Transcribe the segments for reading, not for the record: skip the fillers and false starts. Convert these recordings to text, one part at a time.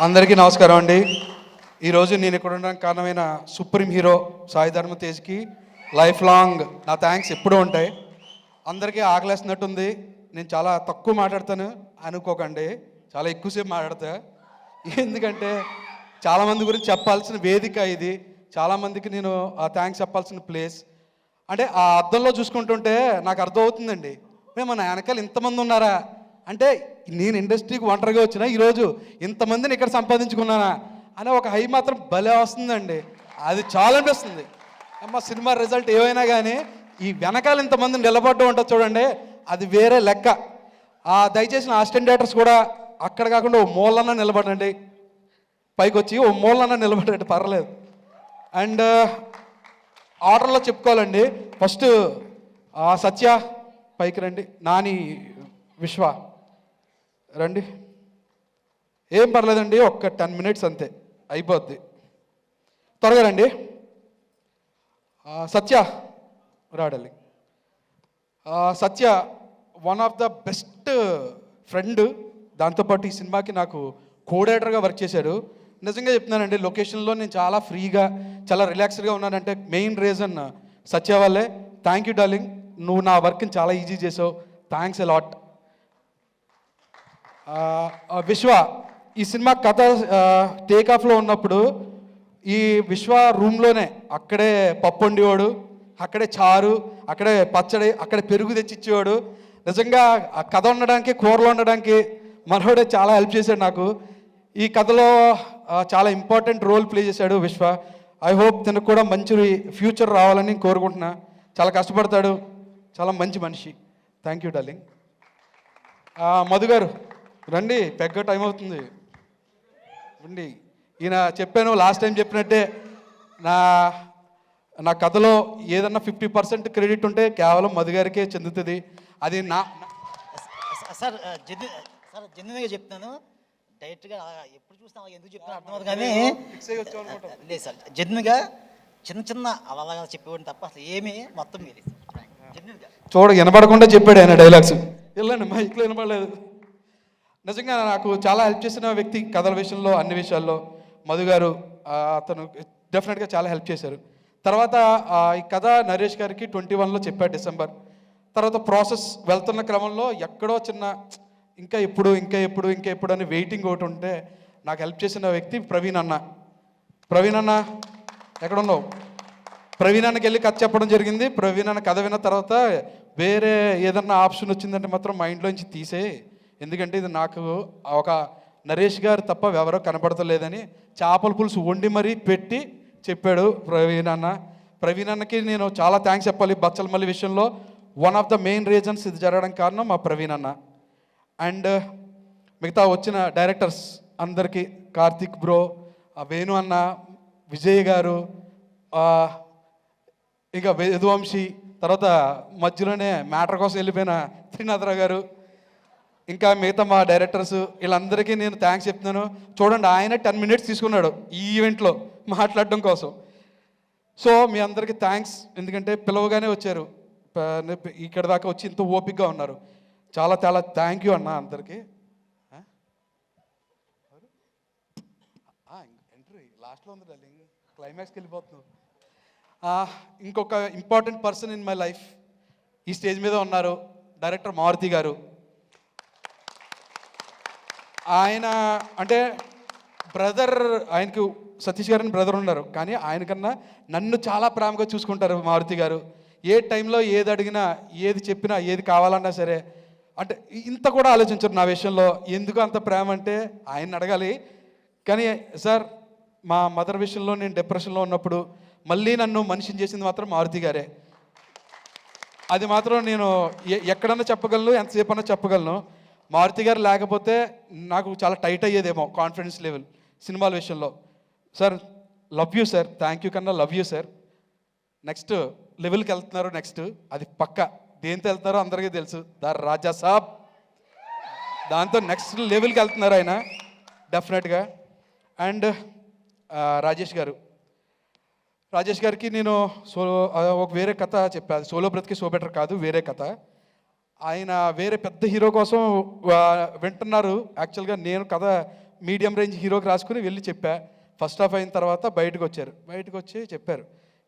అందరికీ నమస్కారం అండి. ఈరోజు నేను ఇక్కడ ఉండడానికి కారణమైన సుప్రీం హీరో సాయి ధర్మ తేజ్కి లైఫ్ లాంగ్ నా థ్యాంక్స్ ఎప్పుడూ ఉంటాయి. అందరికీ ఆకలేస్తున్నట్టుంది, నేను చాలా తక్కువ మాట్లాడతాను అనుకోకండి, చాలా ఎక్కువసేపు మాట్లాడతా. ఎందుకంటే చాలామంది గురించి చెప్పాల్సిన వేదిక ఇది, చాలామందికి నేను ఆ థ్యాంక్స్ చెప్పాల్సిన ప్లేస్. అంటే ఆ అద్దంలో చూసుకుంటుంటే నాకు అర్థమవుతుందండి, మేము మన వెనకాల ఇంతమంది ఉన్నారా అంటే, నేను ఇండస్ట్రీకి ఒంటరిగా వచ్చినా ఈరోజు ఇంతమందిని ఇక్కడ సంపాదించుకున్నానా అనే ఒక హై మాత్రం భలే వస్తుందండి. అది చాలా అనిపిస్తుంది. మా సినిమా రిజల్ట్ ఏమైనా కానీ ఈ వెనకాల ఇంతమందిని నిలబడ్డం ఉంటుంది చూడండి, అది వేరే లెక్క. దయచేసి నా అసిస్టెంట్ డైరెక్టర్స్ కూడా అక్కడ కాకుండా ఓ మూలన్నా నిలబడండి, పైకి వచ్చి ఓ మూలన్నా నిలబడండి, పర్లేదు. అండ్ ఆర్డర్లో చెప్పుకోవాలండి, ఫస్ట్ సత్య పైకి రండి, నాని, విశ్వ రండి. ఏం పర్లేదండి, ఒక్క 10 minutes అంతే అయిపోద్ది, త్వరగా రండి. సత్య రాడాలి. Satya one of the best friend, దాంతోపాటు ఈ సినిమాకి నాకు కోడైరెక్టర్గా వర్క్ చేశాడు. నిజంగా చెప్తున్నానండి, లొకేషన్లో నేను చాలా ఫ్రీగా చాలా రిలాక్స్డ్గా ఉన్నానంటే మెయిన్ రీజన్ సత్య వాళ్ళే. థ్యాంక్ యూ డార్లింగ్, నువ్వు నా వర్క్ని చాలా ఈజీ చేసావు, థ్యాంక్స్ ఎ లాట్. విశ్వ, ఈ సినిమా కథ టేక్ ఆఫ్లో ఉన్నప్పుడు ఈ విశ్వ రూమ్లోనే అక్కడే పప్పు వండేవాడు, అక్కడే చారు, అక్కడే పచ్చడి, అక్కడే పెరుగు తెచ్చిచ్చేవాడు. నిజంగా ఆ కథ ఉండడానికి, కూరలు ఉండడానికి మనోడే చాలా హెల్ప్ చేశాడు నాకు. ఈ కథలో చాలా ఇంపార్టెంట్ రోల్ ప్లే చేశాడు విశ్వ. ఐ హోప్ తనకు కూడా మంచి ఫ్యూచర్ రావాలని కోరుకుంటున్నా. చాలా కష్టపడతాడు, చాలా మంచి మనిషి. Thank you darling. మధు గారు రండి, పెగ్గ టైం అవుతుంది రండి. ఈయన చెప్పాను లాస్ట్ టైం చెప్పినట్టే, నా కథలో ఏదన్నా 50% క్రెడిట్ ఉంటే కేవలం మధు గారికే చెందుతుంది. అది సార్ జెన్యున్గా చెప్తున్నాను, డైరెక్ట్గా ఎప్పుడు చూసినా ఎందుకు చెప్తున్నా అర్థం కానీ లేదు సార్. జెన్యున్గా చిన్న చిన్న అలా చెప్పేవాడిని తప్ప అసలు ఏమీ మొత్తం లేదు. జెన్యున్గా చూడ వినపడకుండా చెప్పాడు ఆయన డైలాగ్స్, వెళ్ళండి మైక్లో వినపడలేదు. నిజంగా నాకు చాలా హెల్ప్ చేసిన వ్యక్తి కథల విషయంలో, అన్ని విషయాల్లో మధు గారు. అతను డెఫినెట్గా చాలా హెల్ప్ చేశారు. తర్వాత ఈ కథ నరేష్ గారికి 21లో చెప్పాడు, డిసెంబర్. తర్వాత ప్రాసెస్ వెళ్తున్న క్రమంలో ఎక్కడో చిన్న ఇంకా ఎప్పుడు అని వెయిటింగ్ ఒకటి ఉంటే నాకు హెల్ప్ చేసిన వ్యక్తి ప్రవీణ్ అన్న. ప్రవీణ్ అన్న ఎక్కడున్నావు? ప్రవీణ్ అన్నకి వెళ్ళి కథ చెప్పడం జరిగింది. ప్రవీణ్ అన్న కథ విన్న తర్వాత వేరే ఏదన్నా ఆప్షన్ వచ్చిందంటే మాత్రం మైండ్లోంచి తీసే, ఎందుకంటే ఇది నాకు ఒక నరేష్ గారు తప్ప ఎవరో కనపడతలేదని చేపల పులుసు వండి మరీ పెట్టి చెప్పాడు ప్రవీణ్ అన్న. ప్రవీణ్ అన్నకి నేను చాలా థ్యాంక్స్ చెప్పాలి. బచ్చలమల్లి విషయంలో one of the main reasons ఇది జరగడానికి కారణం మా ప్రవీణ్ అన్న. అండ్ మిగతా వచ్చిన డైరెక్టర్స్ అందరికీ, కార్తిక్ బ్రో, వేణు అన్న, విజయ్ గారు, ఇంకా యదువంశీ, తర్వాత మధ్యలోనే మ్యాటర్ కోసం వెళ్ళిపోయిన త్రినాథరావు గారు, ఇంకా మిగతా మా డైరెక్టర్స్, వీళ్ళందరికీ నేను థ్యాంక్స్ చెప్తున్నాను. చూడండి, ఆయన 10 minutes తీసుకున్నాడు ఈ ఈవెంట్లో మాట్లాడడం కోసం. సో మీ అందరికీ థ్యాంక్స్, ఎందుకంటే పిలవగానే వచ్చారు, ఇక్కడ దాకా వచ్చి ఇంత ఓపికగా ఉన్నారు. చాలా చాలా థ్యాంక్ యూ అన్న అందరికీ. ఎంట్రీ లాస్ట్లో ఉంది డార్లింగ్, క్లైమాక్స్కి వెళ్ళిపోతున్నావు. ఇంకొక important person in my life ఈ స్టేజ్ మీద ఉన్నారు, డైరెక్టర్ మారుతి గారు. ఆయన అంటే బ్రదర్, ఆయనకు సతీష్ గారు అని బ్రదర్ ఉన్నారు, కానీ ఆయనకన్నా నన్ను చాలా ప్రేమగా చూసుకుంటారు మారుతి గారు. ఏ టైంలో ఏది అడిగినా, ఏది చెప్పినా, ఏది కావాలన్నా సరే, అంటే ఇంత కూడా ఆలోచించరు నా విషయంలో. ఎందుకు అంత ప్రేమ అంటే ఆయన అడగాలి. కానీ సార్, మా మదర్ విషయంలో నేను డిప్రెషన్లో ఉన్నప్పుడు మళ్ళీ నన్ను మనిషిని చేసింది మాత్రం మారుతి గారే. అది మాత్రం నేను ఎక్కడన్నా చెప్పగలను, ఎంతసేపు అన్నా చెప్పగలను. మారుతి గారు లేకపోతే నాకు చాలా టైట్ అయ్యేదేమో కాన్ఫిడెన్స్ లెవెల్ సినిమాల విషయంలో. Sir love you sir, thank you కన్నా లవ్ యూ సార్. నెక్స్ట్ లెవెల్కి వెళ్తున్నారు, నెక్స్ట్ అది పక్క దేంతో వెళ్తున్నారో అందరికీ తెలుసు, ద రాజా సాబ్. దాంతో నెక్స్ట్ లెవెల్కి వెళ్తున్నారు ఆయన డెఫినెట్గా. అండ్ రాజేష్ గారికి నేను ఒక వేరే కథ చెప్పాను, సోలో బ్రతికి సో బెటర్ కాదు, వేరే కథ. ఆయన వేరే పెద్ద హీరో కోసం వింటున్నారు. యాక్చువల్గా నేను కథ మీడియం రేంజ్ హీరోకి రాసుకుని వెళ్ళి చెప్పా. ఫస్ట్ హాఫ్ అయిన తర్వాత బయటకు వచ్చారు. బయటకు వచ్చి చెప్పారు,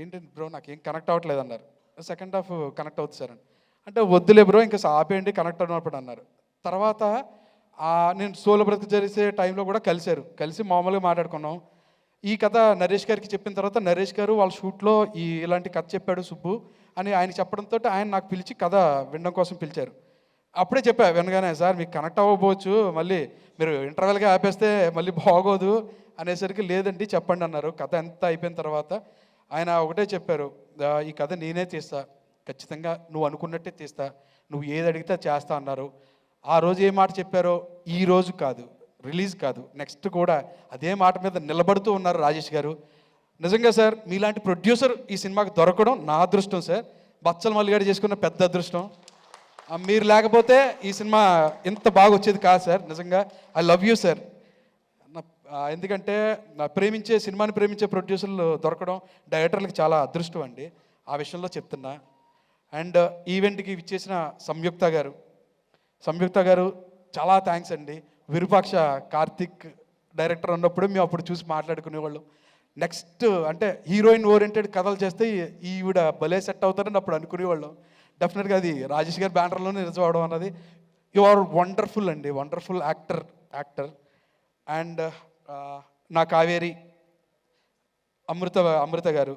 ఏంటి బ్రో నాకేం కనెక్ట్ అవ్వట్లేదు అన్నారు. సెకండ్ హాఫ్ కనెక్ట్ అవుతుంది సార్ అని. అంటే వద్దులే బ్రో ఇంకా ఆపేయండి కనెక్ట్ అయినప్పుడు అన్నారు. తర్వాత నేను సోలో బ్రతుకు జరిగే టైంలో కూడా కలిసి మామూలుగా మాట్లాడుకున్నాం. ఈ కథ నరేష్ గారికి చెప్పిన తర్వాత నరేష్ గారు వాళ్ళ షూట్లో ఇలాంటి కథ చెప్పాడు సుబ్బు అని ఆయన చెప్పడంతో ఆయన నాకు పిలిచి కథ వినడం కోసం పిలిచారు. అప్పుడే చెప్పా వినగానే, సార్ మీకు కనెక్ట్ అవ్వకపోవచ్చు, మళ్ళీ మీరు ఇంటర్వెల్గా ఆపేస్తే మళ్ళీ బాగోదు అనేసరికి లేదండి చెప్పండి అన్నారు. కథ ఎంత అయిపోయిన తర్వాత ఆయన ఒకటే చెప్పారు, ఈ కథ నేనే తీస్తా, ఖచ్చితంగా నువ్వు అనుకున్నట్టే తీస్తా, నువ్వు ఏది అడిగితే చేస్తా అన్నారు. ఆ రోజు ఏ మాట చెప్పారో ఈ రోజు కాదు, రిలీజ్ కాదు, నెక్స్ట్ కూడా అదే మాట మీద నిలబడుతూ ఉన్నారు రాజేష్ గారు. నిజంగా సార్ మీలాంటి ప్రొడ్యూసర్ ఈ సినిమాకి దొరకడం నా అదృష్టం సార్. బచ్చల మల్లిగాడు చేసుకున్న పెద్ద అదృష్టం. మీరు లేకపోతే ఈ సినిమా ఇంత బాగా వచ్చేది కాదు సార్. నిజంగా ఐ లవ్ యూ సార్. ఎందుకంటే సినిమాని ప్రేమించే ప్రొడ్యూసర్లు దొరకడం డైరెక్టర్లకు చాలా అదృష్టం అండి. ఆ విషయంలో చెప్తున్నా. అండ్ ఈవెంట్కి ఇచ్చేసిన సంయుక్త గారు చాలా థ్యాంక్స్ అండి. విరూపాక్ష కార్తిక్ డైరెక్టర్ ఉన్నప్పుడు మేము అప్పుడు చూసి మాట్లాడుకునేవాళ్ళం. నెక్స్ట్ అంటే హీరోయిన్ ఓరియంటెడ్ కథలు చేస్తే ఈవిడ భలే సెట్ అవుతారని అప్పుడు అనుకునేవాళ్ళం. డెఫినెట్గా అది రాజేష్ గారి బ్యానర్లోనే నిజం అవడం అన్నది. యు ఆర్ వండర్ఫుల్ అండి, వండర్ఫుల్ యాక్టర్. అండ్ నా కావేరి అమృత గారు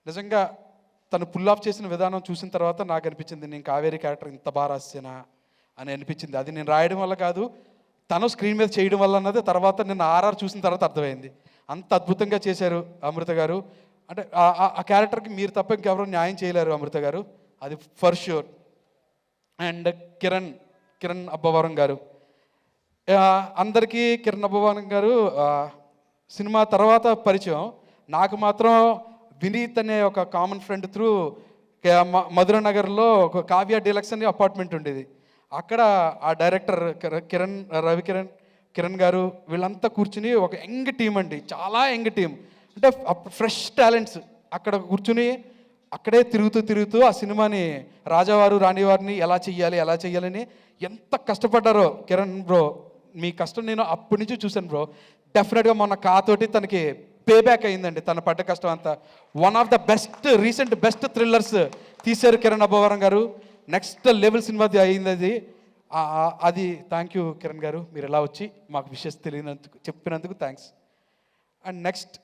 నిజంగా తను పుల్ ఆఫ్ చేసిన విధానం చూసిన తర్వాత నాకు అనిపించింది, నేను కావేరి క్యారెక్టర్ ఇంత బాగా రాసేనా అని అనిపించింది. అది నేను రాయడం వల్ల కాదు, తను స్క్రీన్ మీద చేయడం వల్ల అన్నది తర్వాత నేను ఆర్ఆర్ చూసిన తర్వాత అర్థమైంది. అంత అద్భుతంగా చేశారు అమృత గారు. అంటే ఆ క్యారెక్టర్కి మీరు తప్ప ఇంకెవరూ న్యాయం చేయలేరు అమృత గారు, అది for sure. And Kiran Abbavaram గారు, అందరికీ కిరణ్ అబ్బవరం గారు సినిమా తర్వాత పరిచయం. నాకు మాత్రం వినీత్ అనే ఒక కామన్ ఫ్రెండ్ త్రూ మధుర నగర్లో ఒక కావ్య డీలక్స్ అనే అపార్ట్మెంట్ ఉండేది. అక్కడ ఆ డైరెక్టర్ కిరణ్ గారు వీళ్ళంతా కూర్చుని ఒక యంగ్ టీం అండి, చాలా యంగ్ టీం, అంటే ఫ్రెష్ టాలెంట్స్ అక్కడ కూర్చుని అక్కడే తిరుగుతూ ఆ సినిమాని రాజావారు రాణివారిని ఎలా చెయ్యాలని ఎంత కష్టపడ్డారో. కిరణ్ బ్రో మీ కష్టం నేను అప్పటి నుంచి చూశాను బ్రో. డెఫినెట్గా మొన్న కాతోటి తనకి పే బ్యాక్ అయిందండి తన పడ్డ కష్టం అంతా. One of the best thrillers తీశారు కిరణ్ అబ్బవరం గారు. నెక్స్ట్ లెవెల్ సినిమా అయింది అది. థ్యాంక్ యూ కిరణ్ గారు, మీరు ఎలా వచ్చి మాకు విషెస్ చెప్పినందుకు థ్యాంక్స్. అండ్ నెక్స్ట్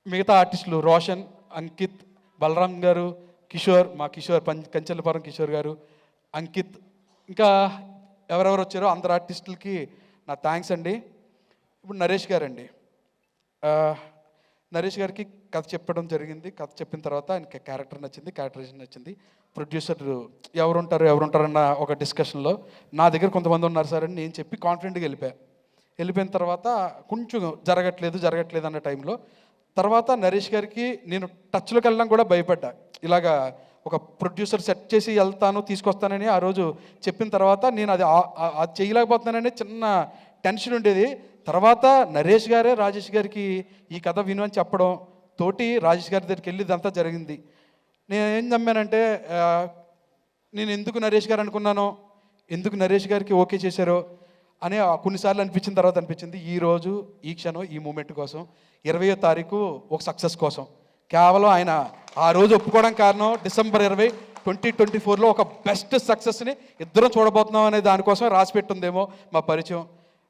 మిగతా ఆర్టిస్టులు రోషన్, అంకిత్, బలరామ్ గారు, కిషోర్ కంచెలపురం కిషోర్ గారు, అంకిత్, ఇంకా ఎవరెవరు వచ్చారో అందరు ఆర్టిస్టులకి నా థ్యాంక్స్ అండి. ఇప్పుడు నరేష్ గారికి కథ చెప్పడం జరిగింది. కథ చెప్పిన తర్వాత ఆయనకి క్యారెక్టరైజేషన్ నచ్చింది. ప్రొడ్యూసర్ ఎవరుంటారన్న ఒక డిస్కషన్లో నా దగ్గర కొంతమంది ఉన్నారు సార్ అని నేను చెప్పి కాన్ఫిడెంట్గా వెళ్ళిపోయిన తర్వాత కొంచెం జరగట్లేదు అన్న టైంలో తర్వాత నరేష్ గారికి నేను టచ్లోకి వెళ్ళడం కూడా భయపడ్డా. ఇలాగా ఒక ప్రొడ్యూసర్ సెట్ చేసి తీసుకొస్తానని ఆ రోజు చెప్పిన తర్వాత నేను అది చేయలేకపోతున్నానని చిన్న టెన్షన్ ఉండేది. తర్వాత నరేష్ గారే రాజేష్ గారికి ఈ కథ విను అని చెప్పడం తోటి రాజేష్ గారి దగ్గరికి వెళ్ళి ఇదంతా జరిగింది. నేను ఏం నమ్మానంటే నేను ఎందుకు నరేష్ గారు అనుకున్నానో, ఎందుకు నరేష్ గారికి ఓకే చేశారో అని కొన్నిసార్లు అనిపించింది. ఈరోజు ఈ క్షణం ఈ మూమెంట్ కోసం 20వ తారీఖు ఒక సక్సెస్ కోసం కేవలం ఆయన ఆ రోజు ఒప్పుకోవడం కారణం డిసెంబర్ 20, 2024లో ఒక బెస్ట్ సక్సెస్ని ఇద్దరం చూడబోతున్నాం అనే దానికోసం రాసి పెట్టుందేమో మా పరిచయం.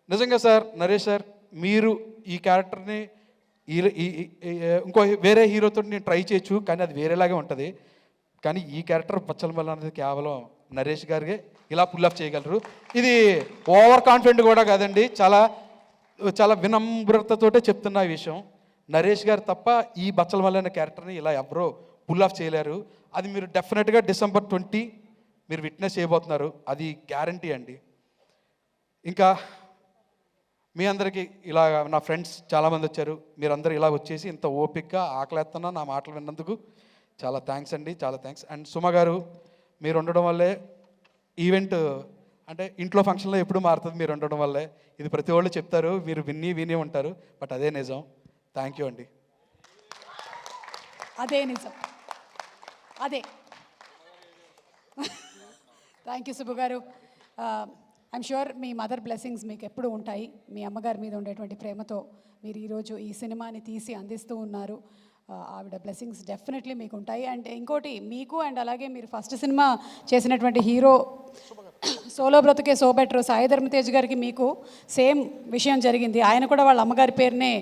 నిజంగా సార్ నరేష్ సార్ మీరు ఈ క్యారెక్టర్ని ఇంకో వేరే హీరోతో నేను ట్రై చేయొచ్చు కానీ అది వేరేలాగే ఉంటుంది. కానీ ఈ క్యారెక్టర్ బచ్చల మల్లి అనేది కేవలం నరేష్ గారికి ఇలా పుల్ ఆఫ్ చేయగలరు. ఇది ఓవర్ కాన్ఫిడెంట్ కూడా కాదండి, చాలా చాలా వినమ్రతతోటే చెప్తున్నా ఈ విషయం. నరేష్ గారు తప్ప ఈ బచ్చల మల్లి అనే క్యారెక్టర్ని ఇలా ఎవరో పుల్ ఆఫ్ చేయలేరు. అది మీరు డెఫినెట్గా డిసెంబర్ 20 మీరు విట్నెస్ చేయబోతున్నారు, అది గ్యారంటీ అండి. ఇంకా మీ అందరికీ ఇలా నా ఫ్రెండ్స్ చాలామంది వచ్చారు, మీరందరూ ఇలా వచ్చేసి ఇంత ఓపికగా ఆకలేస్తున్నా నా మాటలు విన్నందుకు చాలా థ్యాంక్స్ అండి, చాలా థ్యాంక్స్. అండ్ సుమ గారు మీరు ఉండడం వల్లే ఈవెంట్ అంటే ఇంట్లో ఫంక్షన్లో ఎప్పుడు మారుతుంది మీరు ఉండడం వల్లే. ఇది ప్రతి వాళ్ళు చెప్తారు, మీరు విని ఉంటారు, బట్ అదే నిజం. థ్యాంక్ యూ అండి. అదే నిజం, అదే. థ్యాంక్ యూ సుబ్బు గారు. I'm sure me mother blessings మీకు ఎప్పుడు ఉంటాయి. మీ అమ్మగారి మీద ఉండేటువంటి ప్రేమతో మీరు ఈరోజు ఈ సినిమాని తీసి అందిస్తూ ఉన్నారు. ఆవిడ బ్లెస్సింగ్స్ డెఫినెట్లీ మీకు ఉంటాయి. అండ్ ఇంకోటి మీకు అండ్ అలాగే మీరు ఫస్ట్ సినిమా చేసినటువంటి హీరో సోలో బ్రతుకే సో బెటర్ సాయి ధర్మ తేజ్ గారికి మీకు సేమ్ విషయం జరిగింది. ఆయన కూడా వాళ్ళ అమ్మగారి పేరునే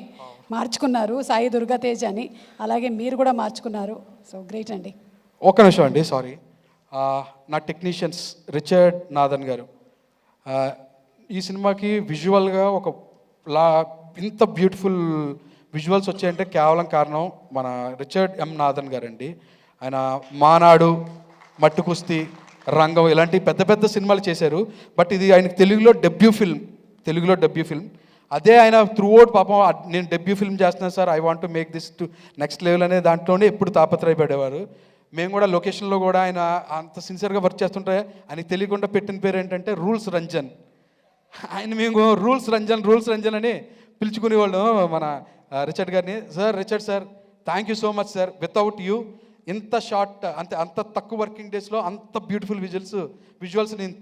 మార్చుకున్నారు, సాయి దుర్గా తేజ్ అని. అలాగే మీరు కూడా మార్చుకున్నారు. సో గ్రేట్ అండి. ఒక్క నిమిషం అండి, సారీ. నా టెక్నీషియన్స్ రిచర్డ్ నాథన్ గారు ఈ సినిమాకి విజువల్గా ఒక ఇంత బ్యూటిఫుల్ విజువల్స్ వచ్చాయంటే కేవలం కారణం మన రిచర్డ్ ఎం నాథన్ గారండి. ఆయన మానాడు, మట్టు కుస్తీ, రంగం ఇలాంటి పెద్ద పెద్ద సినిమాలు చేశారు. బట్ ఇది ఆయనకి తెలుగులో డెబ్యూ ఫిల్మ్. అదే ఆయన త్రూఅవుట్ పాపం నేను డెబ్యూ ఫిల్మ్ చేస్తున్నాను sir, I want to make this to next level అనే దాంట్లోనే ఎప్పుడు తాపత్రయపడేవారు. మేము కూడా లొకేషన్లో కూడా ఆయన అంత సిన్సియర్గా వర్క్ చేస్తుంటే ఆయనకి తెలియకుండా పెట్టిన పేరు ఏంటంటే రూల్స్ రంజన్. ఆయన మేము రూల్స్ రంజన్ అని పిలుచుకునేవాళ్ళు మన రిచర్డ్ గారిని. Richard sir thank you so much sir, without you ఇంత షార్ట్ అంత తక్కువ వర్కింగ్ డేస్లో అంత బ్యూటిఫుల్ విజువల్స్ నేను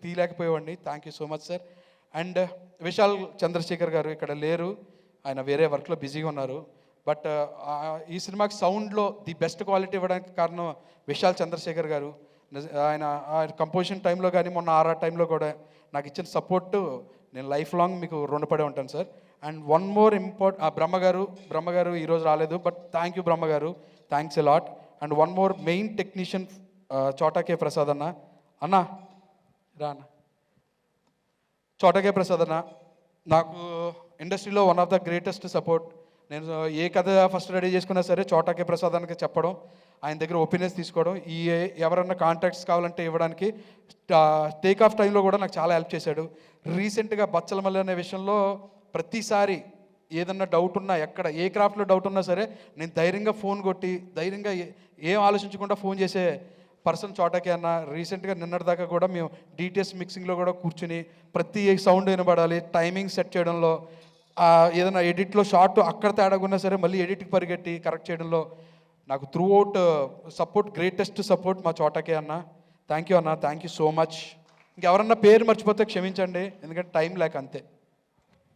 తీయలేకపోయేవాడిని. Thank you so much sir. And Vishal Chandrasekhar గారు ఇక్కడ లేరు, ఆయన వేరే వర్క్లో బిజీగా ఉన్నారు. బట్ ఈ సినిమాకి సౌండ్లో ది బెస్ట్ క్వాలిటీ ఇవ్వడానికి కారణం విశాల్ చంద్రశేఖర్ గారు. ఆయన కంపోజిషన్ టైంలో కానీ మొన్న ఆర్ఆర్ టైంలో కూడా నాకు ఇచ్చిన సపోర్టు నేను లైఫ్ లాంగ్ మీకు రుణపడే ఉంటాను సార్. అండ్ వన్ మోర్ బ్రహ్మగారు ఈరోజు రాలేదు, బట్ థ్యాంక్ యూ బ్రహ్మగారు, thanks a lot. And one more main technician Chota K Prasad అన్న రా అన్న చోటాకే ప్రసాద్ అన్న నాకు ఇండస్ట్రీలో one of the greatest support. నేను ఏ కథ ఫస్ట్ రెడీ చేసుకున్నా సరే చోటాకే ప్రసాదానికి చెప్పడం, ఆయన దగ్గర ఒపీనియన్స్ తీసుకోవడం, ఎవరన్నా కాంటాక్ట్స్ కావాలంటే ఇవ్వడానికి టేక్ ఆఫ్ టైంలో కూడా నాకు చాలా హెల్ప్ చేశాడు. రీసెంట్గా బచ్చలమల్లి అనే విషయంలో ప్రతిసారి ఏదన్నా డౌట్ ఉన్నా, ఎక్కడ ఏ క్రాఫ్ట్లో డౌట్ ఉన్నా సరే నేను ధైర్యంగా ఫోన్ కొట్టి ధైర్యంగా ఏం ఆలోచించకుండా ఫోన్ చేసే పర్సన్ చోటాకే అన్న. రీసెంట్గా నిన్నటిదాకా కూడా మేము డిటిఎస్ మిక్సింగ్లో కూడా కూర్చుని ప్రతి సౌండ్ వినబడాలి, టైమింగ్ సెట్ చేయడంలో, ఏదైనా ఎడిట్లో షార్ట్ అక్కడ తేడాగున్నా సరే మళ్ళీ ఎడిట్కి పరిగెట్టి కరెక్ట్ చేయడంలో నాకు త్రూఅవుట్ గ్రేటెస్ట్ సపోర్ట్ మా చోటాకే అన్న. థ్యాంక్ యూ అన్న, థ్యాంక్ యూ సో మచ్. ఇంకెవరన్నా పేరు మర్చిపోతే క్షమించండి, ఎందుకంటే టైం లేక అంతే.